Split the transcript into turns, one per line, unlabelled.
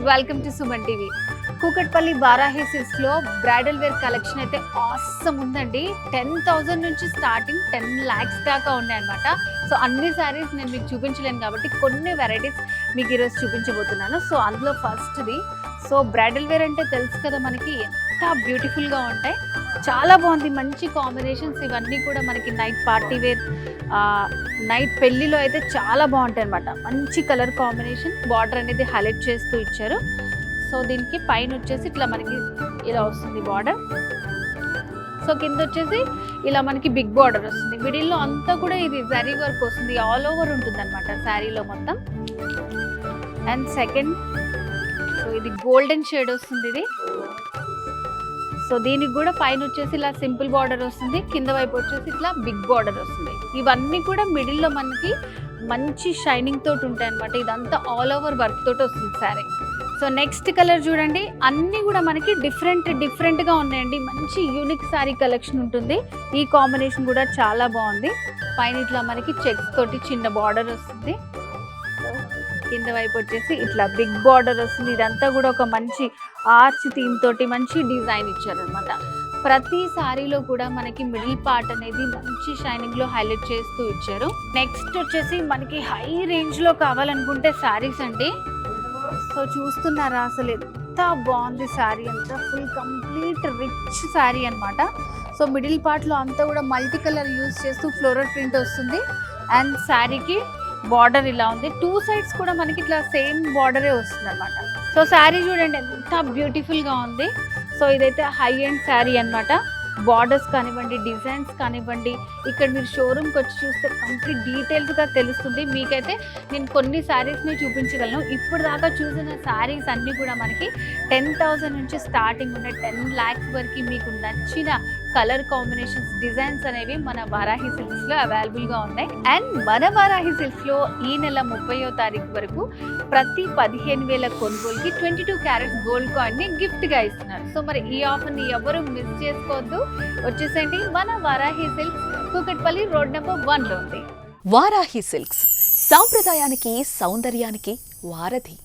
Welcome to Suman TV. Kukatpally Varahi silks లో bridal wear collection అయితే awesome ఉందండి. 10,000 నుంచి స్టార్టింగ్ 10 lakhs దాకా ఉన్నాయి అనమాట. సో అన్ని సారీస్ నేను మీకు చూపించలేను కాబట్టి కొన్ని వెరైటీస్ మీకు ఈరోజు చూపించబోతున్నాను. సో అందులో ఫస్ట్ది బ్రైడల్ వేర్ అంటే తెలుసు కదా మనకి, ఎంత బ్యూటిఫుల్గా ఉంటాయి. చాలా బాగుంది, మంచి కాంబినేషన్స్. ఇవన్నీ కూడా మనకి నైట్ పార్టీ వేర్, నైట్ పెళ్లిలో అయితే చాలా బాగుంటాయి అనమాట. మంచి కలర్ కాంబినేషన్, బార్డర్ అనేది హైలైట్ చేస్తూ ఇచ్చారు. సో దీనికి పైన వచ్చేసి ఇట్లా మనకి ఇలా వస్తుంది బార్డర్. సో కింద వచ్చేసి ఇలా మనకి బిగ్ బార్డర్ వస్తుంది. మిడిల్లో అంతా కూడా ఇది జరీ వర్క్ వస్తుంది, ఆల్ ఓవర్ ఉంటుంది అనమాట శారీలో మొత్తం. అండ్ సెకండ్, సో ఇది గోల్డెన్ షేడ్ వస్తుంది ఇది. సో దీనికి కూడా పైన వచ్చేసి ఇలా సింపుల్ బార్డర్ వస్తుంది, కింద వైపు వచ్చేసి ఇట్లా బిగ్ బార్డర్ వస్తుంది. ఇవన్నీ కూడా మిడిల్లో మనకి మంచి షైనింగ్ తోటి ఉంటాయి అనమాట. ఇదంతా ఆల్ ఓవర్ వర్క్ తోటి వస్తుంది సారీ. సో నెక్స్ట్ కలర్ చూడండి, అన్నీ కూడా మనకి డిఫరెంట్గా ఉన్నాయండి. మంచి యూనిక్ సారీ కలెక్షన్ ఉంటుంది. ఈ కాంబినేషన్ కూడా చాలా బాగుంది. పైన ఇట్లా మనకి చెక్స్ తోటి చిన్న బార్డర్ వస్తుంది, కింద వైపు వచ్చేసి ఇట్లా బిగ్ బార్డర్ వస్తుంది. ఇదంతా కూడా ఒక మంచి ఆర్చ్ థీమ్ తోటి మంచి డిజైన్ ఇచ్చారనమాట. ప్రతి సారీలో కూడా మనకి మిడిల్ పార్ట్ అనేది మంచి షైనింగ్ లో హైలైట్ చేస్తూ ఇచ్చారు. నెక్స్ట్ వచ్చేసి మనకి హై రేంజ్ లో కావాలనుకుంటే సారీస్ అండి. సో చూస్తున్నారా, అసలు ఎంత బాగుంది సారీ అంతా. ఫుల్ కంప్లీట్ రిచ్ సారీ అనమాట. సో మిడిల్ పార్ట్ లో అంతా కూడా మల్టీ కలర్ యూజ్ చేస్తూ ఫ్లోరల్ ప్రింట్ వస్తుంది. అండ్ శారీకి బార్డర్ ఇలా ఉంది. 2 sides కూడా మనకి ఇట్లా సేమ్ బార్డరే వస్తుంది అనమాట. సో శారీ చూడండి ఎంత బ్యూటిఫుల్ గా ఉంది. సో ఇదైతే హై ఎండ్ శారీ అనమాట. బార్డర్స్ కానివ్వండి, డిజైన్స్ కానివ్వండి, ఇక్కడ మీరు షోరూమ్కి వచ్చి చూస్తే కంప్లీట్ డీటెయిల్స్గా తెలుస్తుంది. మీకైతే నేను కొన్ని శారీస్ని చూపించగలను. ఇప్పుడు దాకా చూసిన శారీస్ అన్నీ కూడా మనకి 10,000 నుంచి స్టార్టింగ్ ఉన్నాయి. 10 lakhs వరకు మీకు నచ్చిన కలర్ కాంబినేషన్స్, డిజైన్స్ అనేవి మన వారాహి సిల్క్స్లో అవైలబుల్గా ఉన్నాయి. అండ్ మన వారాహి సిల్క్స్లో ఈ నెల 30వ తారీఖు వరకు ప్రతి 15,000 కొనుగోలుకి 22 క్యారెట్స్ గోల్డ్ కాయిన్ని గిఫ్ట్గా ఇస్తున్నారు. సో మరి ఈ ఆఫర్ని ఎవరు మిస్ చేసుకోవద్దు. వచ్చేసండి మన Varahi silks, Kukatpally road number 1లో ఉంది.
వారాహి సిల్క్స్, సాంప్రదాయానికి సౌందర్యానికి వారధి.